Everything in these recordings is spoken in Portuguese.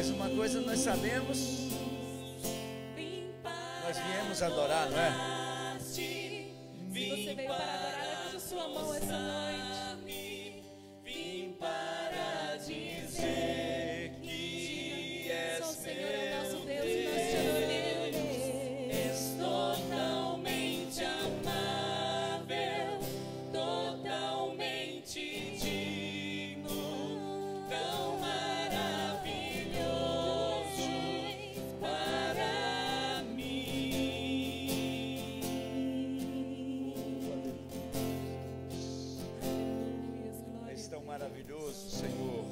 Mas uma coisa nós sabemos, nós viemos adorar, não é? Se você veio para adorar, levante a sua mão essa noite. Vim para dizer que és Só o Senhor é o nosso Deus e nós te adoramos. És totalmente amável, totalmente digno, tão maravilhoso para mim. És tão maravilhoso, Senhor.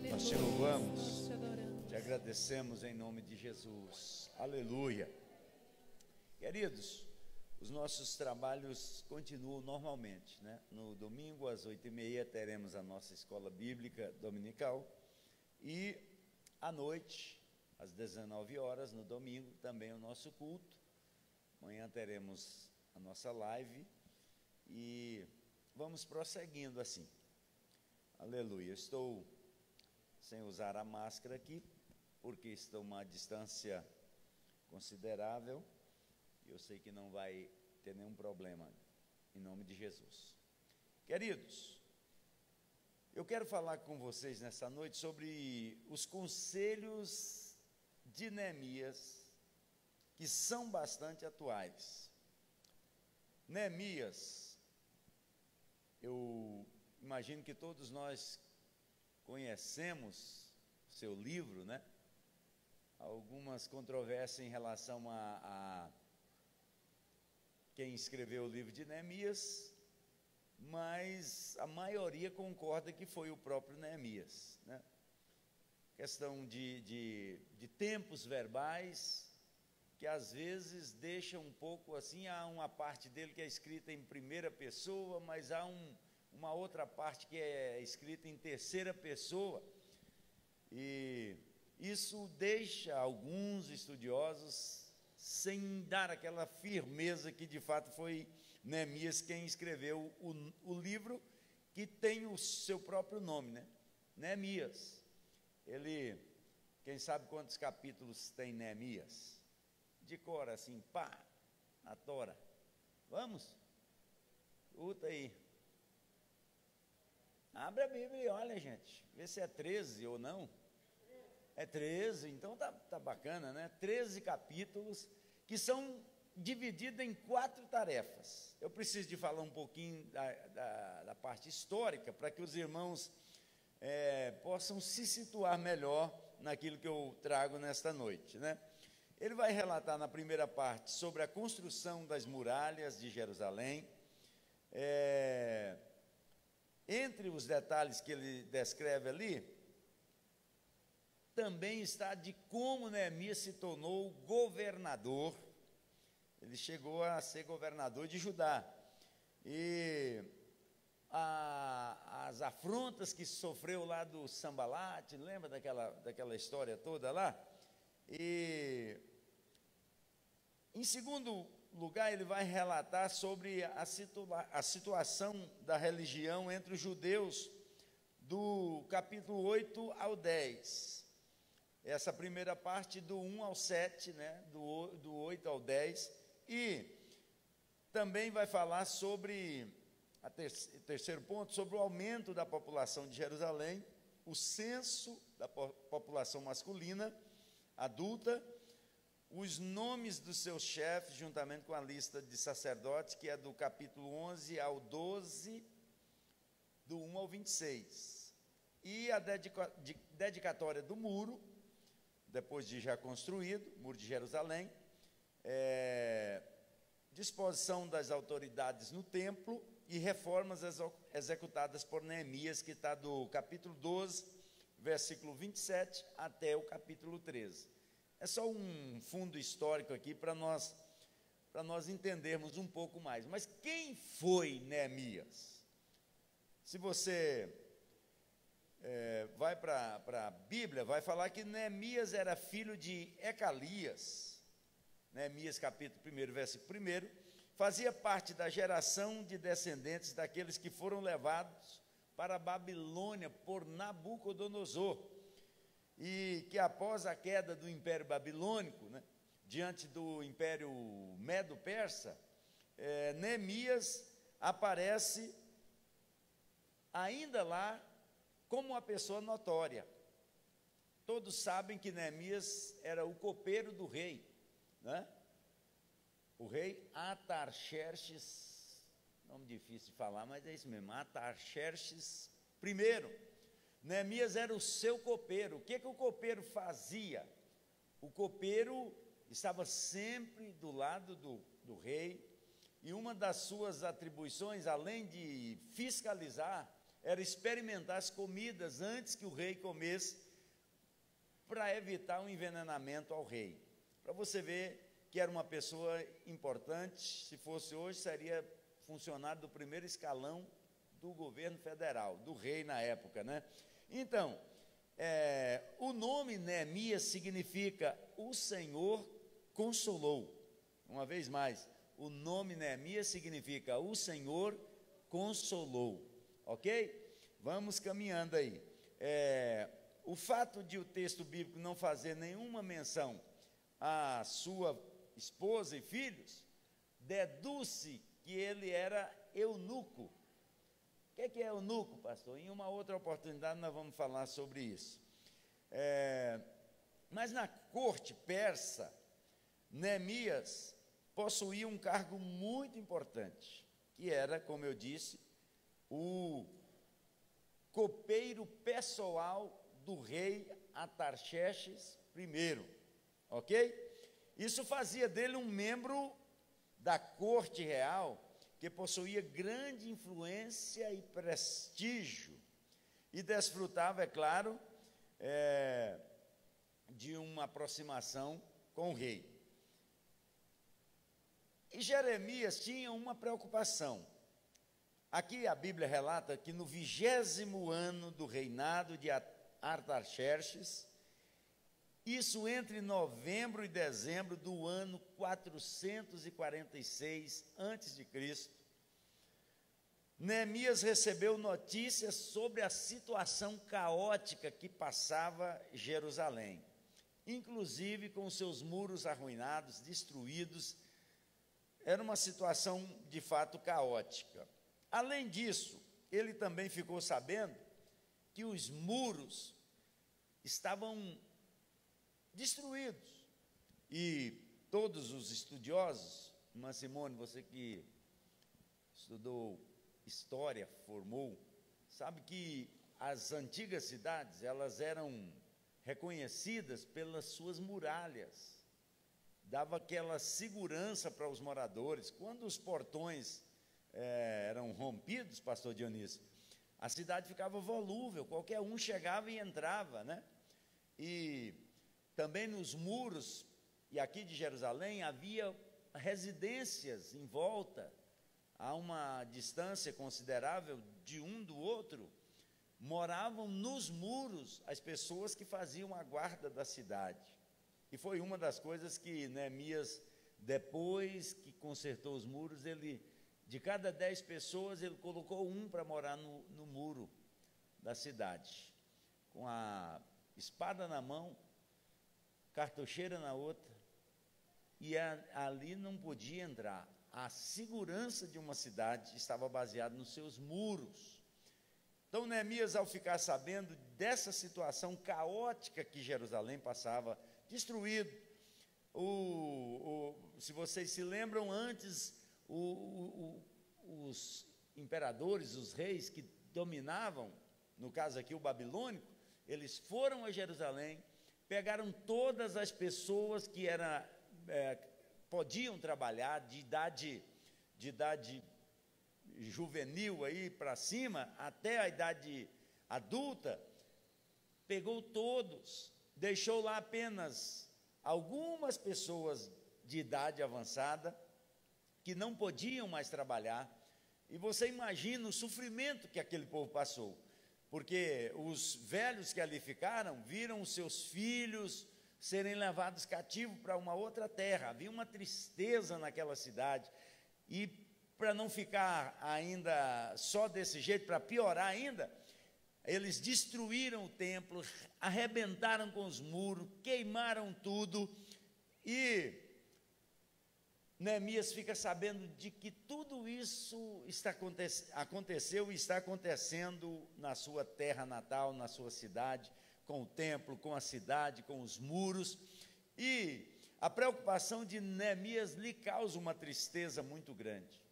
Nós te louvamos. Nós te adoramos. Te agradecemos em nome de Jesus. Aleluia. Queridos, os nossos trabalhos continuam normalmente, né? No domingo, às 8h30, teremos a nossa escola bíblica dominical. E à noite, às 19 horas, no domingo, também o nosso culto. Amanhã teremos a nossa live. E vamos prosseguindo assim. Aleluia. Estou sem usar a máscara aqui, porque estou a uma distância considerável. Eu sei que não vai ter nenhum problema, em nome de Jesus. Queridos, eu quero falar com vocês nessa noite sobre os conselhos de Neemias, que são bastante atuais. Neemias, eu imagino que todos nós conhecemos seu livro, né? Algumas controvérsias em relação a quem escreveu o livro de Neemias, mas a maioria concorda que foi o próprio Neemias, né? Questão de tempos verbais, que às vezes deixa um pouco assim, há uma parte dele que é escrita em primeira pessoa, mas há uma outra parte que é escrita em terceira pessoa, e isso deixa alguns estudiosos sem dar aquela firmeza que de fato foi Neemias quem escreveu o livro, que tem o seu próprio nome, né? Neemias. Ele, quem sabe quantos capítulos tem Neemias? De cor assim, pá, na tora. Vamos? Escuta aí. Abre a Bíblia e olha, gente, vê se é 13 ou não. É 13, então tá bacana, né? 13 capítulos que são divididos em 4 tarefas. Eu preciso de falar um pouquinho da parte histórica, para que os irmãos possam se situar melhor naquilo que eu trago nesta noite, né? Ele vai relatar na primeira parte sobre a construção das muralhas de Jerusalém. Entre os detalhes que ele descreve ali, também está de como Neemias se tornou governador. Ele chegou a ser governador de Judá. E as afrontas que sofreu lá do Sambalate, lembra daquela história toda lá? E, em segundo lugar, ele vai relatar sobre a situação da religião entre os judeus, do capítulo 8 ao 10. Essa primeira parte do 1 ao 7, né? do 8 ao 10, e também vai falar sobre, terceiro ponto, sobre o aumento da população de Jerusalém, o censo da população masculina, adulta, os nomes dos seus chefes, juntamente com a lista de sacerdotes, que é do capítulo 11 ao 12, do 1 ao 26, e a dedicatória do muro, depois de já construído, muro de Jerusalém, disposição das autoridades no templo e reformas executadas por Neemias, que está do capítulo 12, versículo 27, até o capítulo 13. É só um fundo histórico aqui para nós entendermos um pouco mais. Mas quem foi Neemias? Se você vai para a Bíblia, vai falar que Neemias era filho de Ecalias. Neemias capítulo 1, versículo 1, fazia parte da geração de descendentes daqueles que foram levados para a Babilônia por Nabucodonosor. e que após a queda do Império Babilônico, né, diante do Império Medo-Persa, Neemias aparece ainda lá como uma pessoa notória. Todos sabem que Neemias era o copeiro do rei, né? O rei Atarxerxes, nome difícil de falar, mas é isso mesmo, Atarxerxes I. Neemias era o seu copeiro. O que o copeiro fazia? O copeiro estava sempre do lado do rei, e uma das suas atribuições, além de fiscalizar, era experimentar as comidas antes que o rei comesse, para evitar um envenenamento ao rei. Para você ver que era uma pessoa importante. Se fosse hoje, seria funcionário do primeiro escalão do governo federal, do rei na época, né? Então, o nome Neemias significa o Senhor consolou. Uma vez mais, o nome Neemias significa o Senhor consolou, ok? Vamos caminhando aí. O fato de o texto bíblico não fazer nenhuma menção à sua esposa e filhos, deduz-se que ele era eunuco. O que é eunuco, pastor? Em uma outra oportunidade nós vamos falar sobre isso. Mas na corte persa, Neemias possuía um cargo muito importante, que era, como eu disse, o copeiro pessoal do rei Atarxerxes I, ok? Isso fazia dele um membro da corte real, que possuía grande influência e prestígio, e desfrutava, é claro, de uma aproximação com o rei. E Jeremias tinha uma preocupação. Aqui a Bíblia relata que no 20º ano do reinado de Artaxerxes, isso entre novembro e dezembro do ano 446 a.C., Neemias recebeu notícias sobre a situação caótica que passava Jerusalém, inclusive com seus muros arruinados, destruídos. Era uma situação de fato caótica. Além disso, ele também ficou sabendo que os muros estavam destruídos, e todos os estudiosos, irmã Simone, você que estudou história, formou, sabe que as antigas cidades, elas eram reconhecidas pelas suas muralhas, dava aquela segurança para os moradores. Quando os portões eram rompidos, pastor Dionísio, a cidade ficava volúvel, qualquer um chegava e entrava, né? E também nos muros, e aqui de Jerusalém, havia residências em volta, a uma distância considerável de um do outro, moravam nos muros as pessoas que faziam a guarda da cidade. E foi uma das coisas que Neemias, depois que consertou os muros, de cada 10 pessoas, ele colocou um para morar no muro da cidade, com a espada na mão, cartucheira na outra, e ali não podia entrar. A segurança de uma cidade estava baseada nos seus muros. Então, Neemias, ao ficar sabendo dessa situação caótica que Jerusalém passava, destruído, se vocês se lembram, antes, os imperadores, os reis que dominavam, no caso aqui o babilônico, eles foram a Jerusalém, pegaram todas as pessoas que podiam trabalhar, de idade juvenil aí para cima, até a idade adulta, pegou todos, deixou lá apenas algumas pessoas de idade avançada, que não podiam mais trabalhar. E você imagina o sofrimento que aquele povo passou, porque os velhos que ali ficaram, viram os seus filhos serem levados cativos para uma outra terra. Havia uma tristeza naquela cidade, e para não ficar ainda só desse jeito, para piorar ainda, Eles destruíram o templo, arrebentaram com os muros, queimaram tudo, e Neemias fica sabendo de que tudo isso aconteceu e está acontecendo na sua terra natal, na sua cidade, com o templo, com a cidade, com os muros, e a preocupação de Neemias lhe causa uma tristeza muito grande.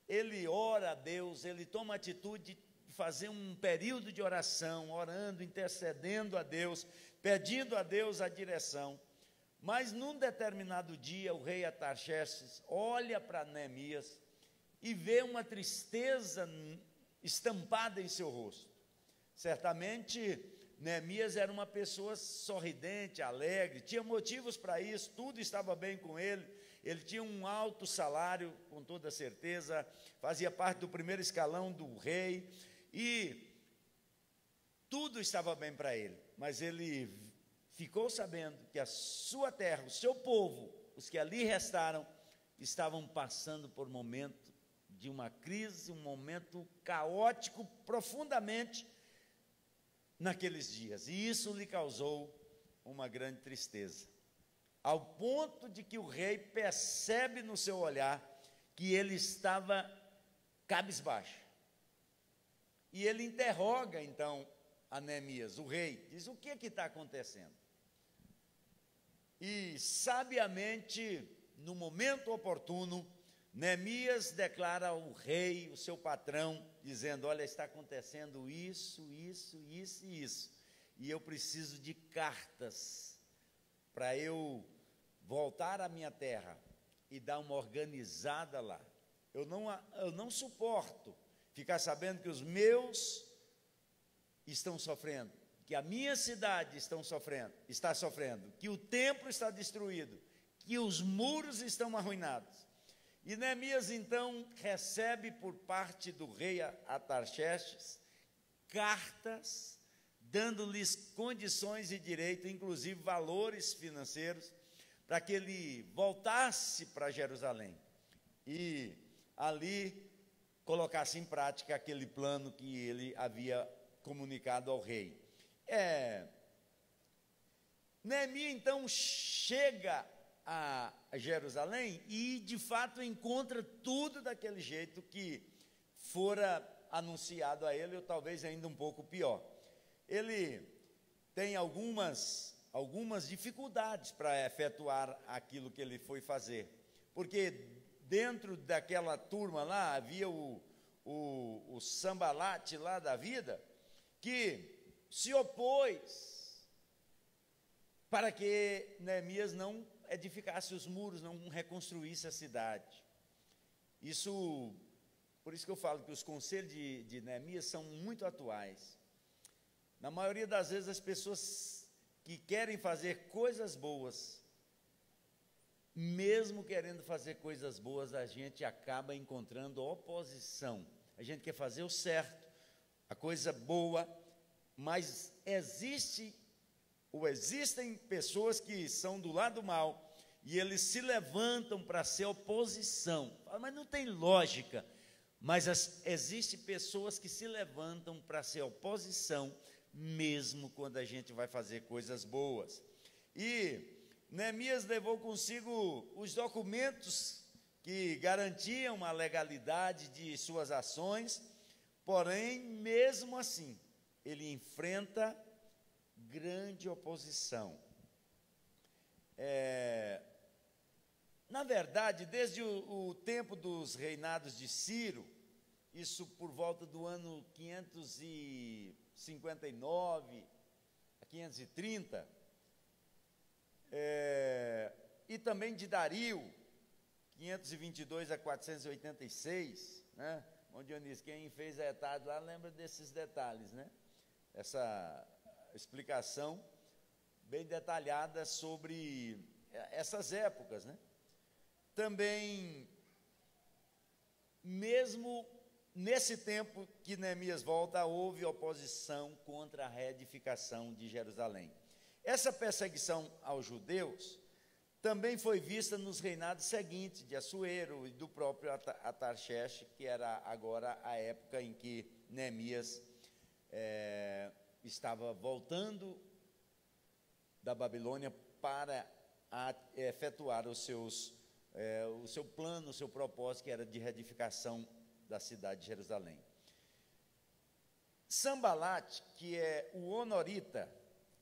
Ele ora a Deus, ele toma atitude de fazer um período de oração, orando, intercedendo a Deus, pedindo a Deus a direção. Mas num determinado dia, o rei Artaxerxes olha para Neemias e vê uma tristeza estampada em seu rosto. Certamente, Neemias era uma pessoa sorridente, alegre, tinha motivos para isso, tudo estava bem com ele. Ele tinha um alto salário, com toda certeza, fazia parte do primeiro escalão do rei, e tudo estava bem para ele. Mas ele ficou sabendo que a sua terra, o seu povo, os que ali restaram, estavam passando por um momento de uma crise, um momento caótico, profundamente, naqueles dias. E isso lhe causou uma grande tristeza, ao ponto de que o rei percebe no seu olhar que ele estava cabisbaixo. E ele interroga, então, a Neemias, o rei, diz: o que é que está acontecendo? E, sabiamente, no momento oportuno, Neemias declara ao rei, o seu patrão, dizendo: olha, está acontecendo isso, isso, isso e isso, e eu preciso de cartas para eu voltar à minha terra e dar uma organizada lá. Eu não suporto ficar sabendo que os meus estão sofrendo, que a minha cidade está sofrendo, que o templo está destruído, que os muros estão arruinados. E Neemias então recebe por parte do rei Artaxerxes cartas, dando-lhes condições e direito, inclusive valores financeiros, para que ele voltasse para Jerusalém e ali colocasse em prática aquele plano que ele havia comunicado ao rei. Neemias então chega a Jerusalém e de fato encontra tudo daquele jeito que fora anunciado a ele, ou talvez ainda um pouco pior. Ele tem algumas dificuldades para efetuar aquilo que ele foi fazer, porque dentro daquela turma lá havia o Sambalate lá da vida, que se opôs para que Neemias não edificasse os muros, não reconstruísse a cidade. Por isso que eu falo que os conselhos de Neemias são muito atuais. Na maioria das vezes, as pessoas que querem fazer coisas boas, mesmo querendo fazer coisas boas, a gente acaba encontrando oposição. A gente quer fazer o certo, a coisa boa, mas existem pessoas que são do lado mal e eles se levantam para ser oposição. Mas não tem lógica. Mas existem pessoas que se levantam para ser oposição, mesmo quando a gente vai fazer coisas boas. E Neemias levou consigo os documentos que garantiam a legalidade de suas ações, porém, mesmo assim, ele enfrenta grande oposição. Na verdade, desde o tempo dos reinados de Ciro, isso por volta do ano 559 a 530, e também de Dario, 522 a 486, né? Onde Dionísio, quem fez a etade lá lembra desses detalhes, né? Essa explicação bem detalhada sobre essas épocas, né? Também, mesmo nesse tempo que Neemias volta, houve oposição contra a reedificação de Jerusalém. Essa perseguição aos judeus também foi vista nos reinados seguintes, de Assuero e do próprio Artaxerxes, que era agora a época em que Neemias estava voltando da Babilônia para efetuar o seu plano, o seu propósito, que era de reedificação da cidade de Jerusalém. Sambalat, que é o honorita,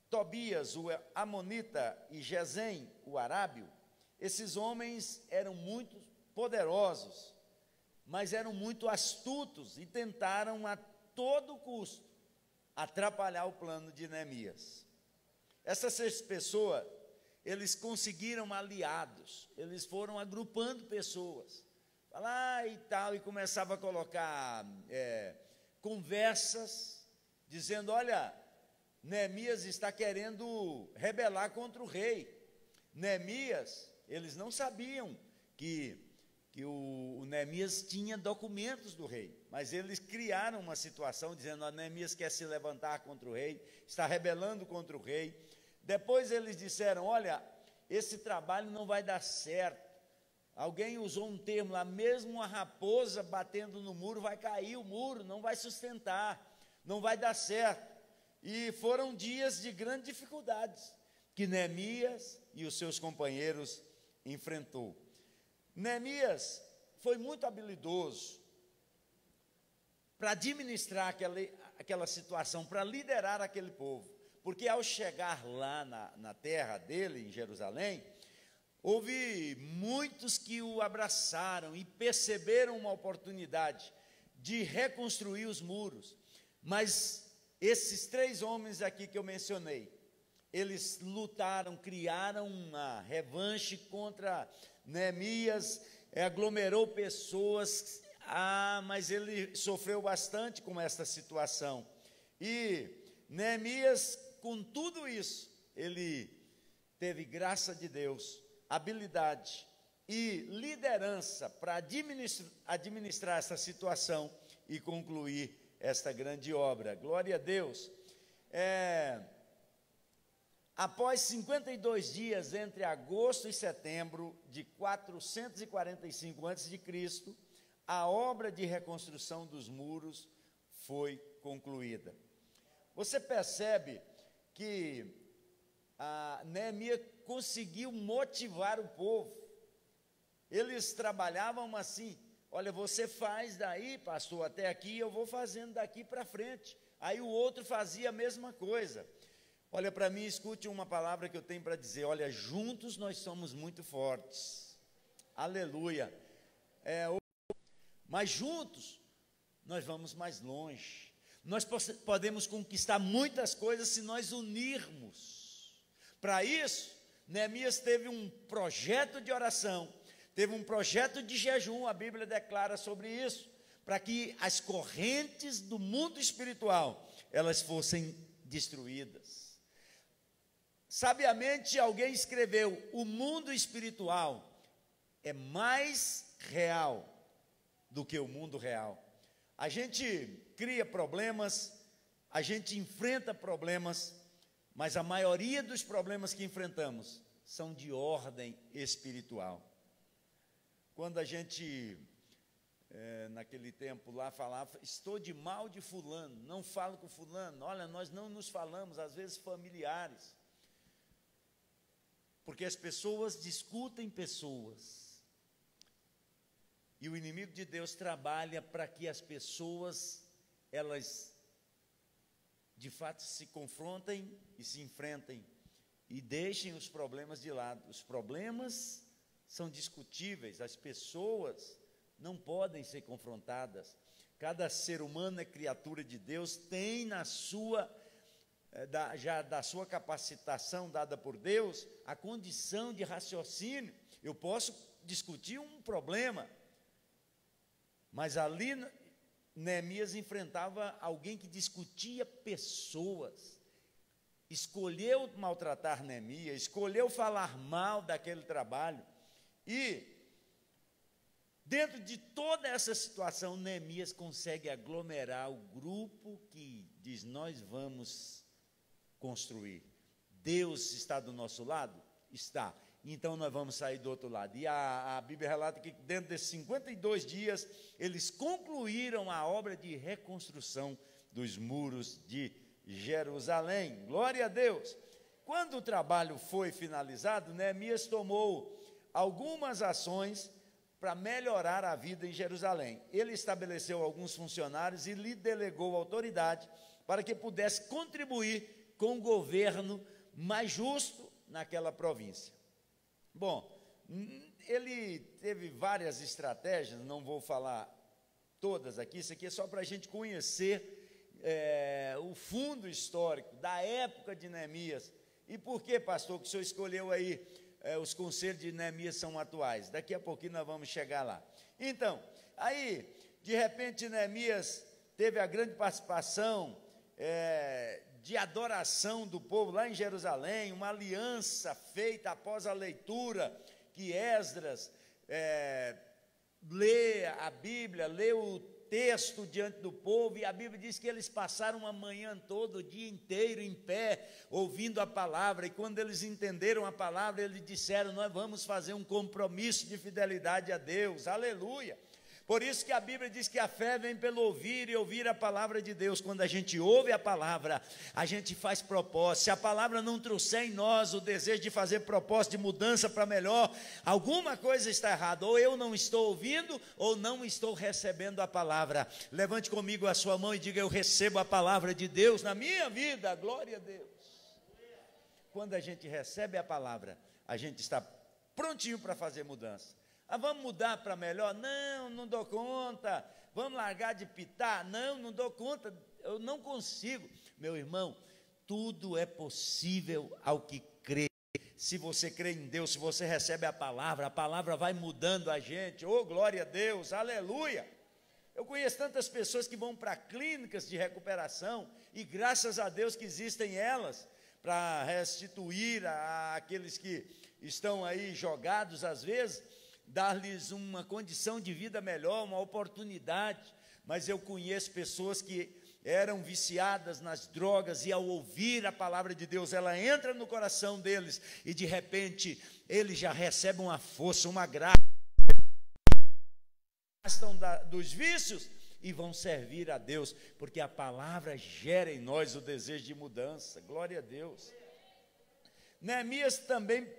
Tobias, o amonita, e Gesem, o arábio, esses homens eram muito poderosos, mas eram muito astutos e tentaram a todo custo atrapalhar o plano de Neemias. Essas 6 pessoas, eles conseguiram aliados, eles foram agrupando pessoas, falar e tal, e começava a colocar conversas, dizendo: olha, Neemias está querendo rebelar contra o rei. Neemias, eles não sabiam que o Neemias tinha documentos do rei, mas eles criaram uma situação dizendo: Neemias quer se levantar contra o rei, está rebelando contra o rei. Depois eles disseram: olha, esse trabalho não vai dar certo. Alguém usou um termo lá, mesmo uma raposa batendo no muro vai cair, o muro não vai sustentar, não vai dar certo. E foram dias de grandes dificuldades que Neemias e os seus companheiros enfrentou. Neemias foi muito habilidoso para administrar aquela situação, para liderar aquele povo, porque ao chegar lá na terra dele, em Jerusalém, houve muitos que o abraçaram e perceberam uma oportunidade de reconstruir os muros, mas esses 3 homens aqui que eu mencionei, eles lutaram, criaram uma revanche contra Neemias, aglomerou pessoas, mas ele sofreu bastante com essa situação. E Neemias, com tudo isso, ele teve graça de Deus, habilidade e liderança para administrar essa situação e concluir esta grande obra. Glória a Deus. Após 52 dias, entre agosto e setembro de 445 a.C., a obra de reconstrução dos muros foi concluída. Você percebe que Neemias conseguiu motivar o povo. Eles trabalhavam assim: olha, você faz daí, pastor, até aqui, eu vou fazendo daqui para frente. Aí o outro fazia a mesma coisa. Olha para mim, escute uma palavra que eu tenho para dizer: olha, juntos nós somos muito fortes, aleluia, mas juntos nós vamos mais longe, nós podemos conquistar muitas coisas se nós unirmos. Para isso, Neemias teve um projeto de oração, teve um projeto de jejum, a Bíblia declara sobre isso, para que as correntes do mundo espiritual, elas fossem destruídas. Sabiamente alguém escreveu: o mundo espiritual é mais real do que o mundo real. A gente cria problemas, a gente enfrenta problemas, mas a maioria dos problemas que enfrentamos são de ordem espiritual. Quando a gente, naquele tempo lá, falava: estou de mal de fulano, não falo com fulano. Olha, nós não nos falamos, às vezes familiares, porque as pessoas discutem pessoas, e o inimigo de Deus trabalha para que as pessoas, elas de fato se confrontem e se enfrentem, e deixem os problemas de lado. Os problemas são discutíveis, as pessoas não podem ser confrontadas. Cada ser humano é criatura de Deus, tem na sua já da sua capacitação dada por Deus, a condição de raciocínio. Eu posso discutir um problema, mas ali Neemias enfrentava alguém que discutia pessoas, escolheu maltratar Neemias, escolheu falar mal daquele trabalho, e dentro de toda essa situação, Neemias consegue aglomerar o grupo que diz: nós vamos construir. Deus está do nosso lado? Está. Então nós vamos sair do outro lado. E a Bíblia relata que dentro desses 52 dias, eles concluíram a obra de reconstrução dos muros de Jerusalém. Glória a Deus! Quando o trabalho foi finalizado, Neemias tomou algumas ações para melhorar a vida em Jerusalém. Ele estabeleceu alguns funcionários e lhe delegou autoridade para que pudesse contribuir com o governo mais justo naquela província. Bom, ele teve várias estratégias, não vou falar todas aqui, isso aqui é só para a gente conhecer o fundo histórico da época de Neemias. E por que, pastor, que o senhor escolheu aí os conselhos de Neemias são atuais? Daqui a pouquinho nós vamos chegar lá. Então, aí, de repente, Neemias teve a grande participação de adoração do povo lá em Jerusalém, uma aliança feita após a leitura que Esdras lê a Bíblia, lê o texto diante do povo, e a Bíblia diz que eles passaram uma manhã toda, o dia inteiro em pé, ouvindo a palavra, e quando eles entenderam a palavra, eles disseram: nós vamos fazer um compromisso de fidelidade a Deus, aleluia. Por isso que a Bíblia diz que a fé vem pelo ouvir e ouvir a palavra de Deus. Quando a gente ouve a palavra, a gente faz propósito. Se a palavra não trouxer em nós o desejo de fazer propósito de mudança para melhor, alguma coisa está errada. Ou eu não estou ouvindo, ou não estou recebendo a palavra. Levante comigo a sua mão e diga: eu recebo a palavra de Deus na minha vida. Glória a Deus. Quando a gente recebe a palavra, a gente está prontinho para fazer mudança. Vamos mudar para melhor? Não, não dou conta. Vamos largar de pitar? Não, não dou conta, eu não consigo. Meu irmão, tudo é possível ao que crê. Se você crê em Deus, se você recebe a palavra vai mudando a gente. Oh, glória a Deus, aleluia. Eu conheço tantas pessoas que vão para clínicas de recuperação, e graças a Deus que existem elas, para restituir àqueles que estão aí jogados às vezes, dar-lhes uma condição de vida melhor, uma oportunidade. Mas eu conheço pessoas que eram viciadas nas drogas, e ao ouvir a palavra de Deus, ela entra no coração deles, e de repente eles já recebem uma força, uma graça, gastam dos vícios e vão servir a Deus, porque a palavra gera em nós o desejo de mudança. Glória a Deus. Neemias também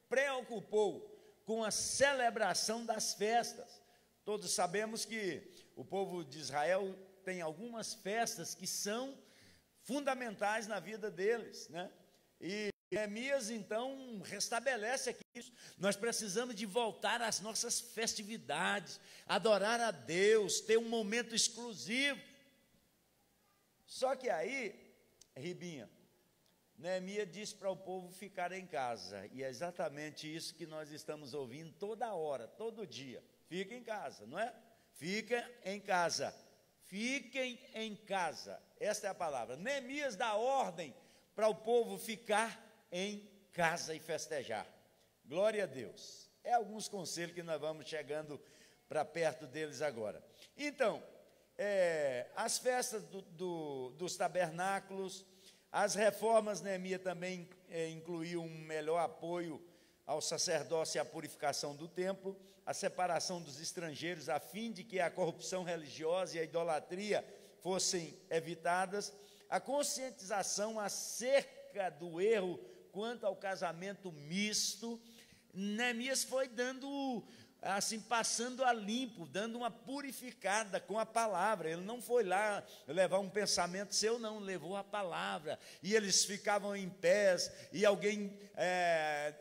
preocupou com a celebração das festas. Todos sabemos que o povo de Israel tem algumas festas que são fundamentais na vida deles, né? E Neemias então restabelece aqui isso. Nós precisamos de voltar às nossas festividades, adorar a Deus, ter um momento exclusivo. Só que aí, Ribinha, Neemias disse para o povo ficar em casa, e é exatamente isso que nós estamos ouvindo toda hora, todo dia. Fiquem em casa, não é? Fiquem em casa, fiquem em casa, esta é a palavra. Neemias dá ordem para o povo ficar em casa e festejar. Glória a Deus. É alguns conselhos que nós vamos chegando para perto deles agora. Então, as festas dos tabernáculos, as reformas, Neemias também incluiu um melhor apoio ao sacerdócio e à purificação do templo, a separação dos estrangeiros, a fim de que a corrupção religiosa e a idolatria fossem evitadas, a conscientização acerca do erro quanto ao casamento misto. Neemias foi dando, assim, passando a limpo, dando uma purificada com a palavra. Ele não foi lá levar um pensamento seu, não, levou a palavra, e eles ficavam em pés, e alguém,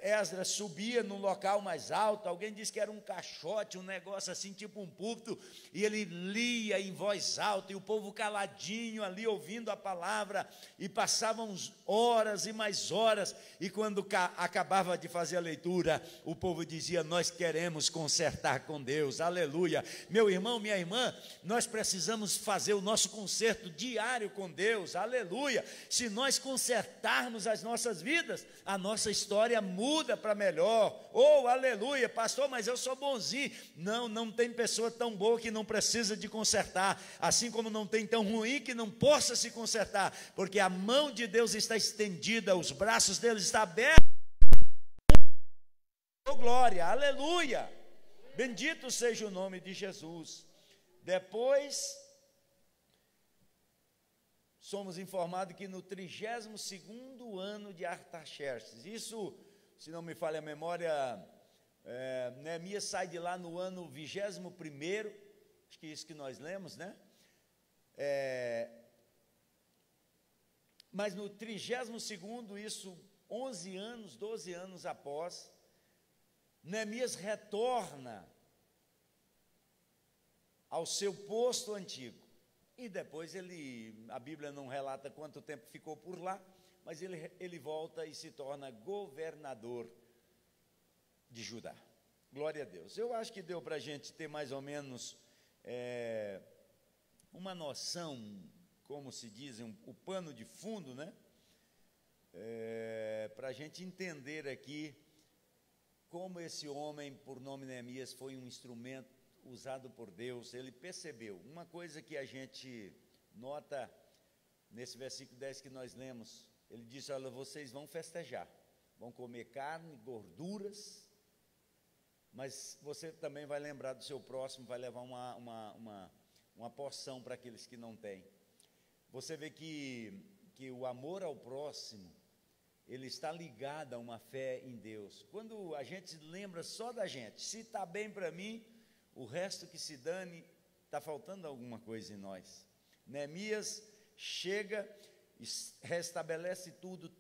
Esdras subia num local mais alto, alguém disse que era um caixote, um negócio assim, tipo um púlpito, e ele lia em voz alta, e o povo caladinho ali, ouvindo a palavra, e passavam horas e mais horas, e quando acabava de fazer a leitura, o povo dizia: nós queremos consertar com Deus, aleluia. Meu irmão, minha irmã, nós precisamos fazer o nosso conserto diário com Deus, aleluia. Se nós consertarmos as nossas vidas, a nossa história muda para melhor. Oh, aleluia, pastor, mas eu sou bonzinho. Não tem pessoa tão boa que não precisa de consertar, assim como não tem tão ruim que não possa se consertar, porque a mão de Deus está estendida, os braços dele estão abertos. Oh, glória, aleluia, bendito seja o nome de Jesus. Depois somos informados que no 32º ano de Artaxerxes, isso, se não me falha a memória, Neemias sai de lá no ano 21º, acho que é isso que nós lemos, né? Mas no 32º, isso 11 anos, 12 anos após, Neemias retorna ao seu posto antigo. E depois a Bíblia não relata quanto tempo ficou por lá, mas ele volta e se torna governador de Judá. Glória a Deus. Eu acho que deu para a gente ter mais ou menos uma noção, como se diz, o pano de fundo, né? Para a gente entender aqui como esse homem, por nome Neemias, foi um instrumento usado por Deus. Ele percebeu uma coisa que a gente nota nesse versículo 10 que nós lemos. Ele disse: olha, vocês vão festejar, vão comer carne, gorduras, mas você também vai lembrar do seu próximo, vai levar uma porção para aqueles que não têm. Você vê que o amor ao próximo, ele está ligado a uma fé em Deus. Quando a gente lembra só da gente, se está bem para mim, o resto que se dane, está faltando alguma coisa em nós. Neemias chega, restabelece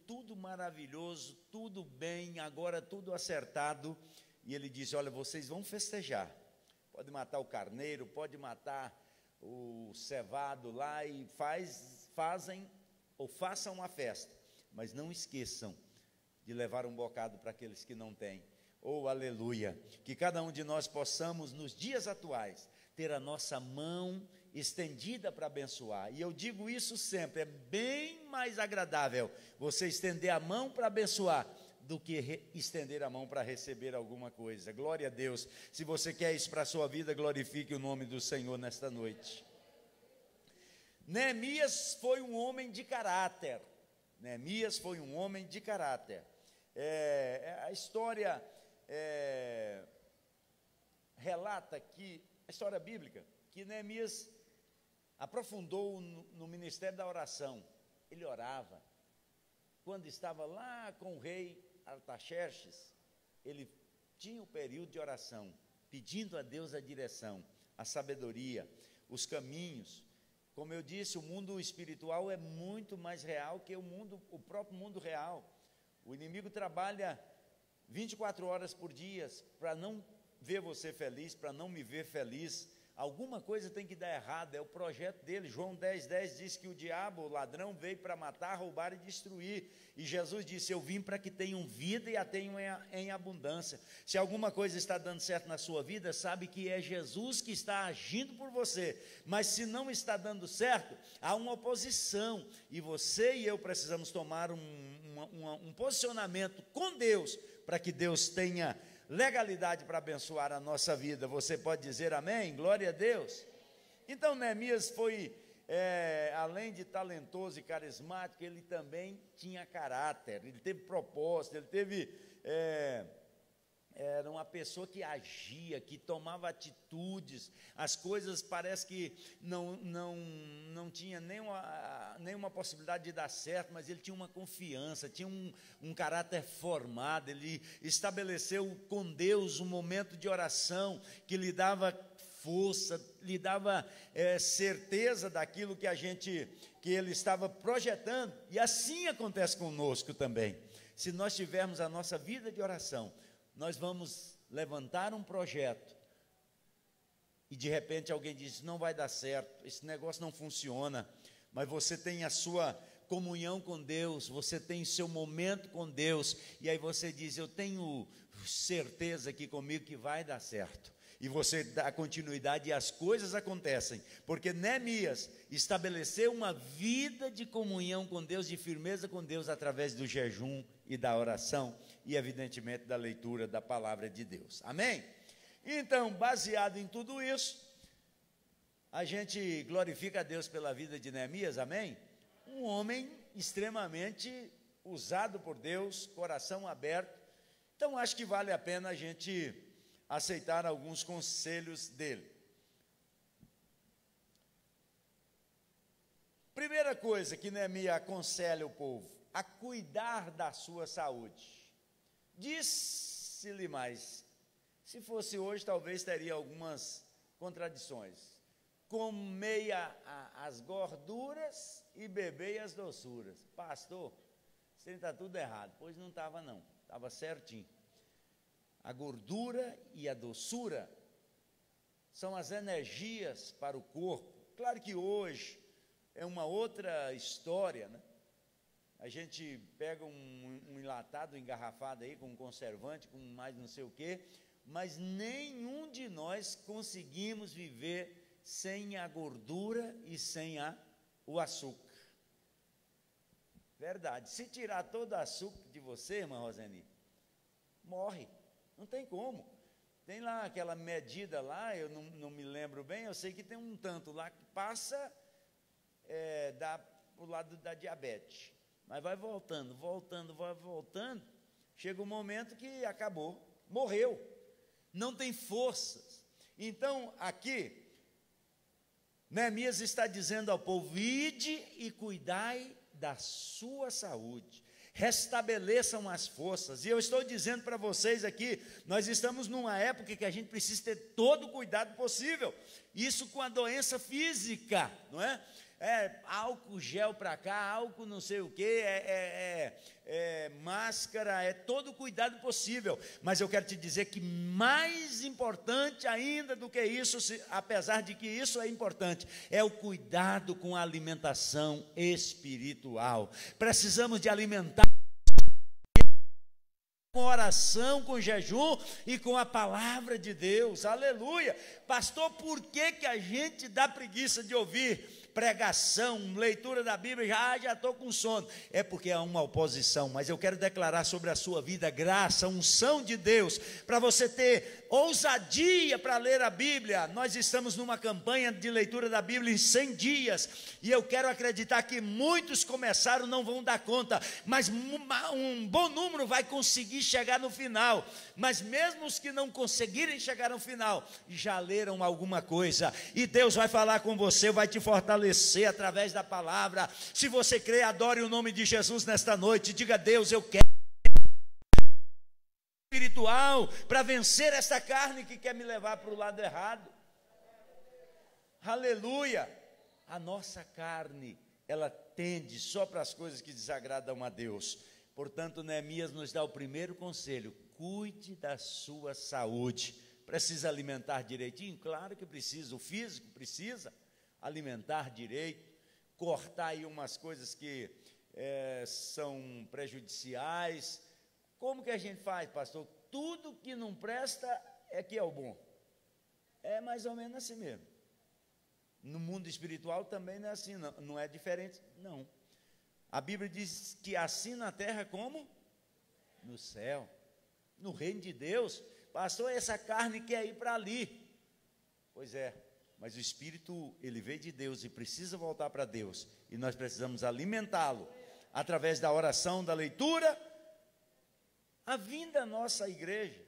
tudo maravilhoso, tudo bem, agora tudo acertado, e ele diz: olha, vocês vão festejar, pode matar o carneiro, pode matar o cevado lá, e façam uma festa, mas não esqueçam de levar um bocado para aqueles que não têm. Oh, aleluia! Que cada um de nós possamos, nos dias atuais, ter a nossa mão estendida para abençoar. E eu digo isso sempre, é bem mais agradável você estender a mão para abençoar do que estender a mão para receber alguma coisa. Glória a Deus. Se você quer isso para a sua vida, glorifique o nome do Senhor nesta noite. Neemias foi um homem de caráter. Neemias foi um homem de caráter. A história relata que, a história bíblica, que Neemias aprofundou no ministério da oração. Ele orava. Quando estava lá com o rei Artaxerxes, ele tinha um período de oração, pedindo a Deus a direção, a sabedoria, os caminhos. Como eu disse, o mundo espiritual é muito mais real que o próprio mundo real. O inimigo trabalha 24 horas por dia para não ver você feliz, para não me ver feliz. Alguma coisa tem que dar errado, é o projeto dele. João 10:10 diz que o diabo, o ladrão, veio para matar, roubar e destruir. E Jesus disse: eu vim para que tenham vida e a tenham em abundância. Se alguma coisa está dando certo na sua vida, sabe que é Jesus que está agindo por você. Mas se não está dando certo, há uma oposição. E você e eu precisamos tomar um posicionamento com Deus, para que Deus tenha legalidade para abençoar a nossa vida. Você pode dizer amém? Glória a Deus. Então Neemias foi, além de talentoso e carismático, ele também tinha caráter, ele teve propósito, ele teve, era uma pessoa que agia, que tomava atitudes. As coisas parece que não tinha nenhuma possibilidade de dar certo, mas ele tinha uma confiança, tinha um caráter formado. Ele estabeleceu com Deus um momento de oração que lhe dava força, lhe dava certeza daquilo que ele estava projetando. E assim acontece conosco também. Se nós tivermos a nossa vida de oração, nós vamos levantar um projeto e de repente alguém diz: não vai dar certo, esse negócio não funciona. Mas você tem a sua comunhão com Deus, você tem o seu momento com Deus, e aí você diz: eu tenho certeza aqui comigo que vai dar certo. E você dá continuidade e as coisas acontecem, porque Neemias estabeleceu uma vida de comunhão com Deus, de firmeza com Deus, através do jejum e da oração, e evidentemente da leitura da palavra de Deus. Amém? Então, baseado em tudo isso, a gente glorifica a Deus pela vida de Neemias. Amém? Um homem extremamente usado por Deus, coração aberto. Então, acho que vale a pena a gente aceitar alguns conselhos dele. Primeira coisa que Neemias aconselha o povo, a cuidar da sua saúde. Disse-lhe mais, se fosse hoje, talvez teria algumas contradições. Comei as gorduras e bebei as doçuras. Pastor, isso está tudo errado. Pois não estava não, estava certinho. A gordura e a doçura são as energias para o corpo. Claro que hoje é uma outra história, né? A gente pega um enlatado, engarrafado aí, com um conservante, com mais não sei o quê, mas nenhum de nós conseguimos viver sem a gordura e sem o açúcar. Verdade. Se tirar todo o açúcar de você, irmã Roseni, morre. Não tem como. Tem lá aquela medida lá, eu não me lembro bem, eu sei que tem um tanto lá que passa para o lado da diabetes. Mas vai voltando, vai voltando. Chega um momento que acabou, morreu. Não tem forças. Então, aqui, Neemias está dizendo ao povo, ide e cuidai da sua saúde, restabeleçam as forças. E eu estou dizendo para vocês aqui, nós estamos numa época que a gente precisa ter todo o cuidado possível, isso com a doença física, não é? Álcool gel para cá, álcool não sei o que, máscara, todo o cuidado possível. Mas eu quero te dizer que mais importante ainda do que isso, apesar de que isso é importante, é o cuidado com a alimentação espiritual. Precisamos de alimentar com oração, com jejum e com a palavra de Deus. Aleluia. Pastor, por que a gente dá preguiça de ouvir pregação, leitura da Bíblia, já estou com sono? É porque há uma oposição, mas eu quero declarar sobre a sua vida graça, unção de Deus, para você ter ousadia para ler a Bíblia. Nós estamos numa campanha de leitura da Bíblia em 100 dias, e eu quero acreditar que muitos começaram, não vão dar conta, mas um bom número vai conseguir chegar no final. Mas mesmo os que não conseguirem chegar no final, já leram alguma coisa, e Deus vai falar com você, vai te fortalecer através da palavra. Se você crê, adore o nome de Jesus nesta noite, diga: Deus, eu quero espiritual para vencer essa carne que quer me levar para o lado errado. Aleluia. A nossa carne, ela tende só para as coisas que desagradam a Deus. Portanto, Neemias nos dá o primeiro conselho: cuide da sua saúde. Precisa alimentar direitinho? Claro que precisa. O físico precisa alimentar direito, cortar aí umas coisas que são prejudiciais. Como que a gente faz, pastor? Tudo que não presta é que é o bom. É mais ou menos assim mesmo. No mundo espiritual também não é assim, não é diferente, não. A Bíblia diz que assim na terra como no céu. No reino de Deus, pastor, essa carne quer ir para ali. Pois é, mas o Espírito, ele veio de Deus e precisa voltar para Deus. E nós precisamos alimentá-lo através da oração, da leitura. A vinda à nossa igreja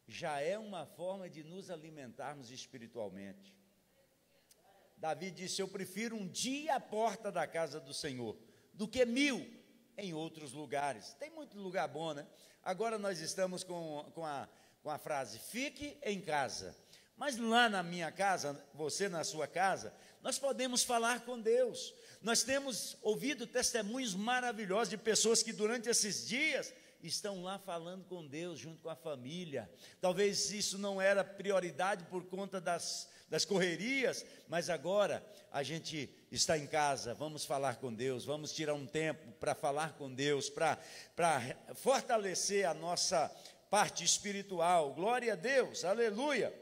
já é uma forma de nos alimentarmos espiritualmente. Davi disse: eu prefiro um dia à porta da casa do Senhor do que 1000 em outros lugares. Tem muito lugar bom, né? Agora nós estamos com a frase: fique em casa. Mas lá na minha casa, você na sua casa, nós podemos falar com Deus. Nós temos ouvido testemunhos maravilhosos de pessoas que durante esses dias estão lá falando com Deus junto com a família. Talvez isso não era prioridade por conta das correrias, mas agora a gente está em casa, vamos falar com Deus, vamos tirar um tempo para falar com Deus, para fortalecer a nossa parte espiritual. Glória a Deus, aleluia.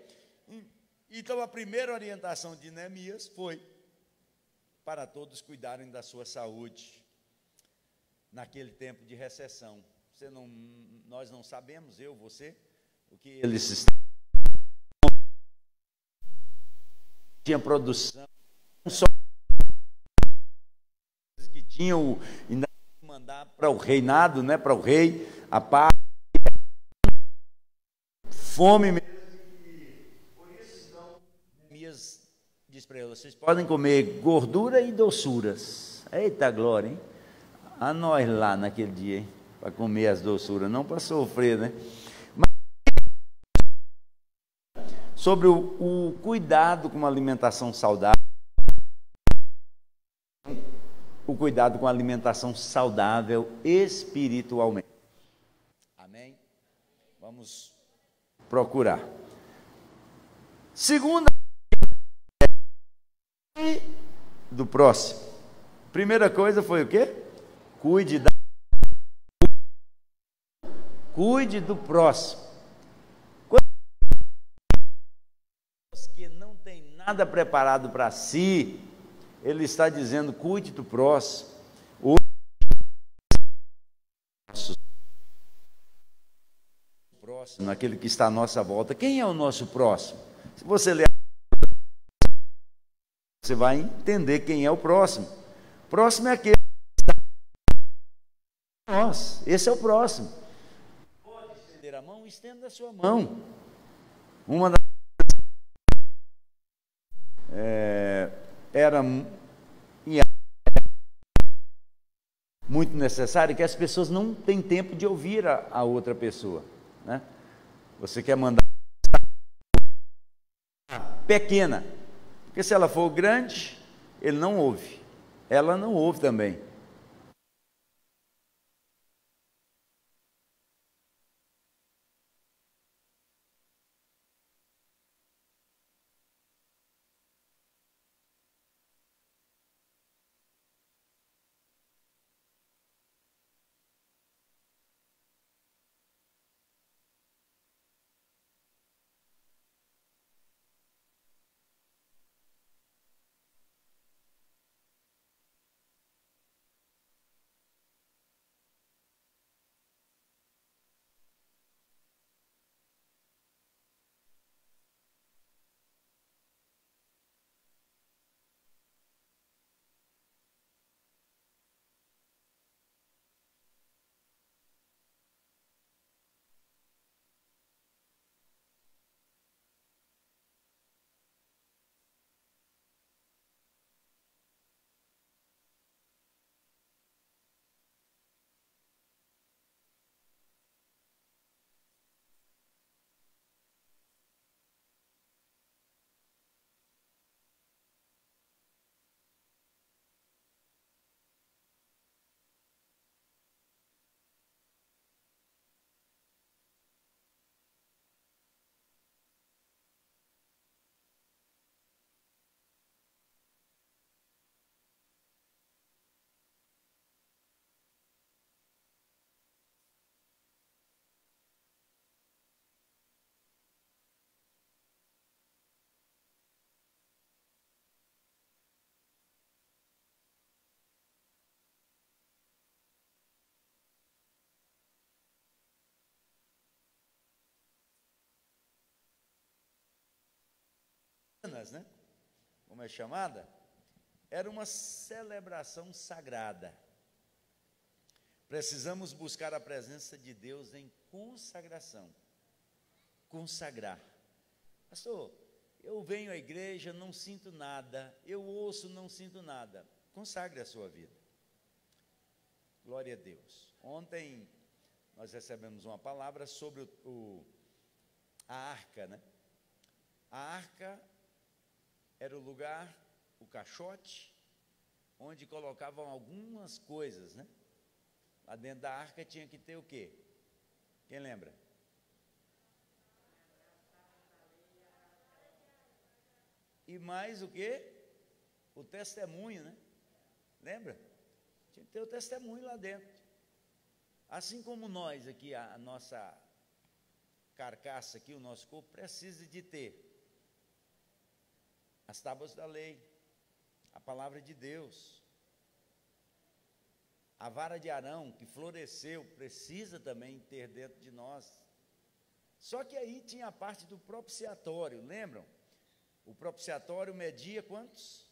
Então a primeira orientação de Neemias foi para todos cuidarem da sua saúde naquele tempo de recessão. Nós não sabemos, você, o que eles tinha produção, só que tinham ainda mandar para o reinado, né, para o rei, a parte, fome mesmo. Por isso então Neemias diz para ele: vocês podem comer gordura e doçuras. Eita glória, hein? A nós lá naquele dia, hein? Para comer as doçuras, não para sofrer, né? Mas, sobre o cuidado com uma alimentação saudável, o cuidado com a alimentação saudável espiritualmente. Amém? Vamos procurar. Segunda, do próximo. Primeira coisa foi o quê? Cuide do próximo. Que não tem nada preparado para si, ele está dizendo: cuide do próximo. O próximo, aquele que está à nossa volta. Quem é o nosso próximo? Se você ler, você vai entender quem é o próximo. O próximo é aquele que está nós. Esse é o próximo. Pode estender a mão, estenda a sua mão. Uma das era muito necessário, que as pessoas não têm tempo de ouvir a outra pessoa, né? Você quer mandar pequena, porque se ela for grande, ele não ouve, ela não ouve também. Né? Como é chamada? Era uma celebração sagrada. Precisamos buscar a presença de Deus em consagração. Consagrar. Pastor, eu venho à igreja, não sinto nada. Eu ouço, não sinto nada. Consagre a sua vida. Glória a Deus. Ontem nós recebemos uma palavra sobre a arca, né? A arca era o lugar, o caixote, onde colocavam algumas coisas, né? Lá dentro da arca tinha que ter o quê? Quem lembra? E mais o quê? O testemunho, né? Lembra? Tinha que ter o testemunho lá dentro. Assim como nós aqui, a nossa carcaça aqui, o nosso corpo, precisa de ter as tábuas da lei, a palavra de Deus, a vara de Arão que floresceu, precisa também ter dentro de nós. Só que aí tinha a parte do propiciatório, lembram? O propiciatório media quantos?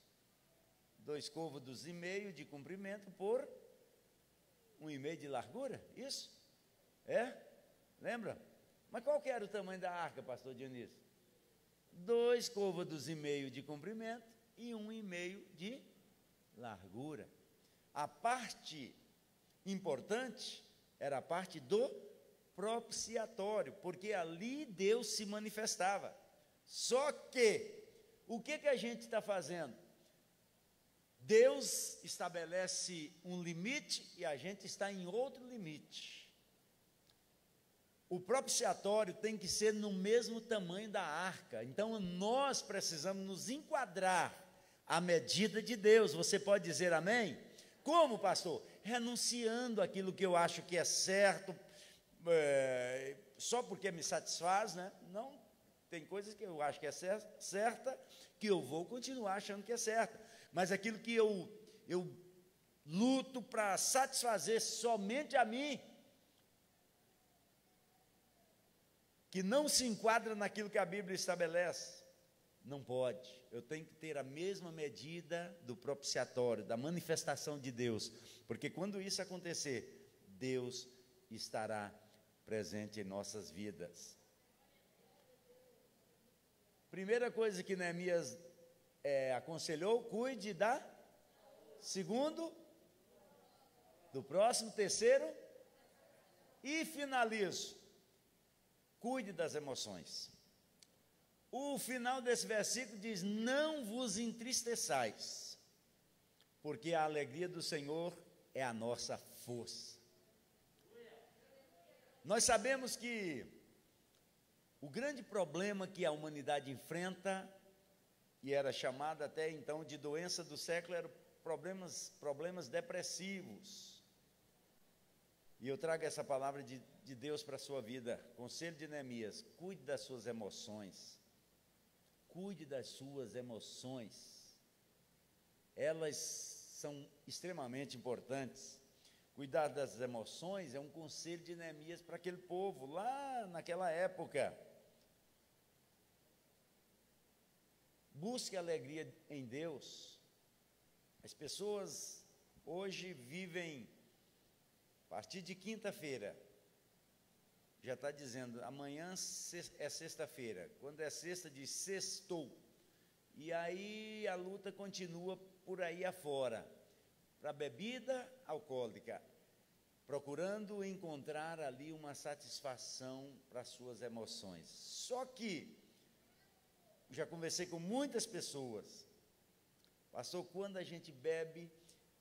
2 côvados e meio de comprimento por 1,5 de largura, isso? Lembra? Mas qual que era o tamanho da arca, pastor Dionísio? 2 côvados e meio de comprimento e 1,5 de largura. A parte importante era a parte do propiciatório, porque ali Deus se manifestava. Só que, o que a gente está fazendo? Deus estabelece um limite e a gente está em outro limite. O propiciatório tem que ser no mesmo tamanho da arca. Então, nós precisamos nos enquadrar à medida de Deus. Você pode dizer amém? Como, pastor? Renunciando àquilo que eu acho que é certo, só porque me satisfaz, né? Não, tem coisas que eu acho que é certa, que eu vou continuar achando que é certa. Mas aquilo que eu luto para satisfazer somente a mim, que não se enquadra naquilo que a Bíblia estabelece, não pode. Eu tenho que ter a mesma medida do propiciatório, da manifestação de Deus, porque quando isso acontecer, Deus estará presente em nossas vidas. Primeira coisa que Neemias aconselhou: cuide da. Segundo, do próximo. Terceiro, e finalizo: cuide das emoções. O final desse versículo diz: não vos entristeçais, porque a alegria do Senhor é a nossa força. Nós sabemos que o grande problema que a humanidade enfrenta, e era chamada até então de doença do século, eram problemas depressivos. E eu trago essa palavra de Deus para a sua vida. Conselho de Neemias: cuide das suas emoções. Cuide das suas emoções. Elas são extremamente importantes. Cuidar das emoções é um conselho de Neemias para aquele povo, lá naquela época. Busque alegria em Deus. As pessoas hoje vivem, a partir de quinta-feira, já está dizendo, amanhã é sexta-feira. Quando é sexta, diz sextou. E aí a luta continua por aí afora, para a bebida alcoólica, procurando encontrar ali uma satisfação para as suas emoções. Só que, já conversei com muitas pessoas, pastor, quando a gente bebe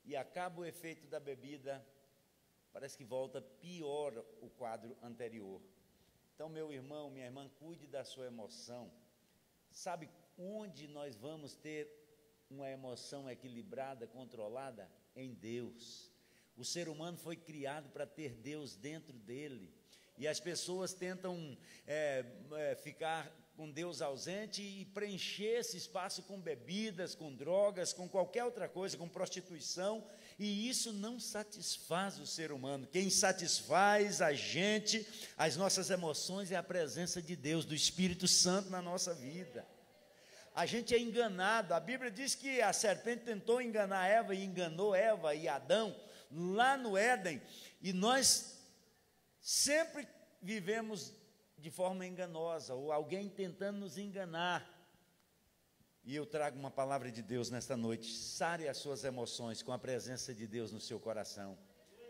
e acaba o efeito da bebida, parece que volta pior o quadro anterior. Então, meu irmão, minha irmã, cuide da sua emoção. Sabe onde nós vamos ter uma emoção equilibrada, controlada? Em Deus. O ser humano foi criado para ter Deus dentro dele. E as pessoas tentam ficar com Deus ausente e preencher esse espaço com bebidas, com drogas, com qualquer outra coisa, com prostituição, e isso não satisfaz o ser humano. Quem satisfaz a gente, as nossas emoções, é a presença de Deus, do Espírito Santo na nossa vida. A gente é enganado. A Bíblia diz que a serpente tentou enganar Eva, e enganou Eva e Adão lá no Éden, e nós sempre vivemos de forma enganosa, ou alguém tentando nos enganar. E eu trago uma palavra de Deus nesta noite: sare as suas emoções com a presença de Deus no seu coração.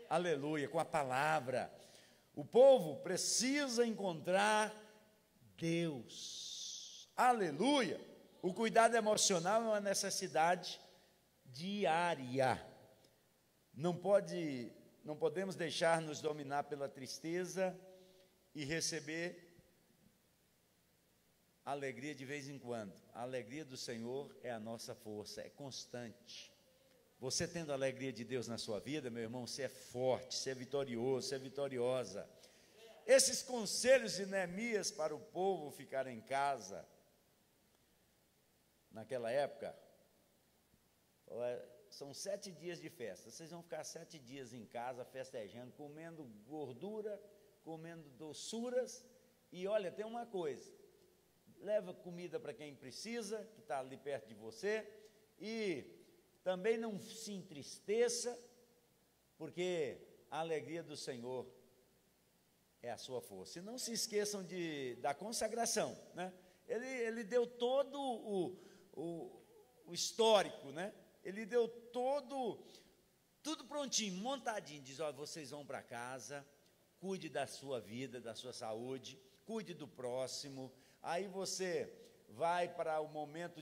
Aleluia, com a palavra. O povo precisa encontrar Deus. Aleluia. O cuidado emocional é uma necessidade diária. Não podemos deixar-nos dominar pela tristeza e receber alegria de vez em quando. A alegria do Senhor é a nossa força, é constante. Você tendo a alegria de Deus na sua vida, meu irmão, você é forte, você é vitorioso, você é vitoriosa. Esses conselhos de Neemias para o povo ficar em casa, naquela época, são 7 dias de festa. Vocês vão ficar 7 dias em casa festejando, comendo gordura, comendo doçuras. E olha, tem uma coisa: leva comida para quem precisa, que está ali perto de você, e também não se entristeça, porque a alegria do Senhor é a sua força. E não se esqueçam da consagração, né? Ele deu todo o o histórico, né? Ele deu tudo prontinho, montadinho. Diz: olha, vocês vão para casa, cuide da sua vida, da sua saúde, cuide do próximo. Aí você vai para o momento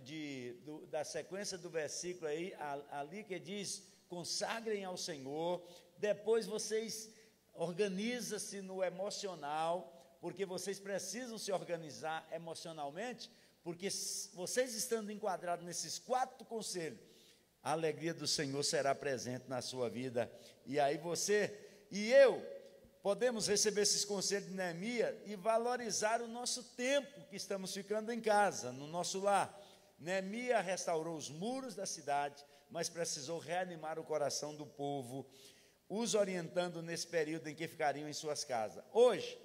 da sequência do versículo aí, ali que diz: consagrem ao Senhor. Depois vocês organizam-se no emocional, porque vocês precisam se organizar emocionalmente, porque vocês estando enquadrados nesses 4 conselhos, a alegria do Senhor será presente na sua vida. E aí você e eu podemos receber esses conselhos de Neemias e valorizar o nosso tempo que estamos ficando em casa, no nosso lar. Neemias restaurou os muros da cidade, mas precisou reanimar o coração do povo, os orientando nesse período em que ficariam em suas casas. Hoje,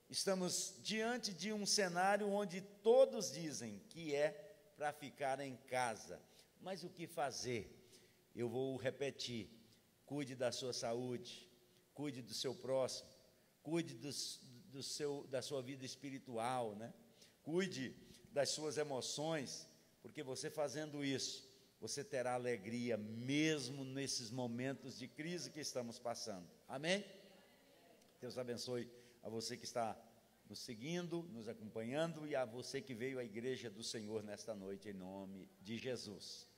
estamos diante de um cenário onde todos dizem que é para ficar em casa. Mas o que fazer? Eu vou repetir: cuide da sua saúde, cuide do seu próximo, cuide da sua vida espiritual, né? Cuide das suas emoções, porque você fazendo isso, você terá alegria mesmo nesses momentos de crise que estamos passando. Amém? Deus abençoe a você que está nos seguindo, nos acompanhando, e a você que veio à igreja do Senhor nesta noite, em nome de Jesus.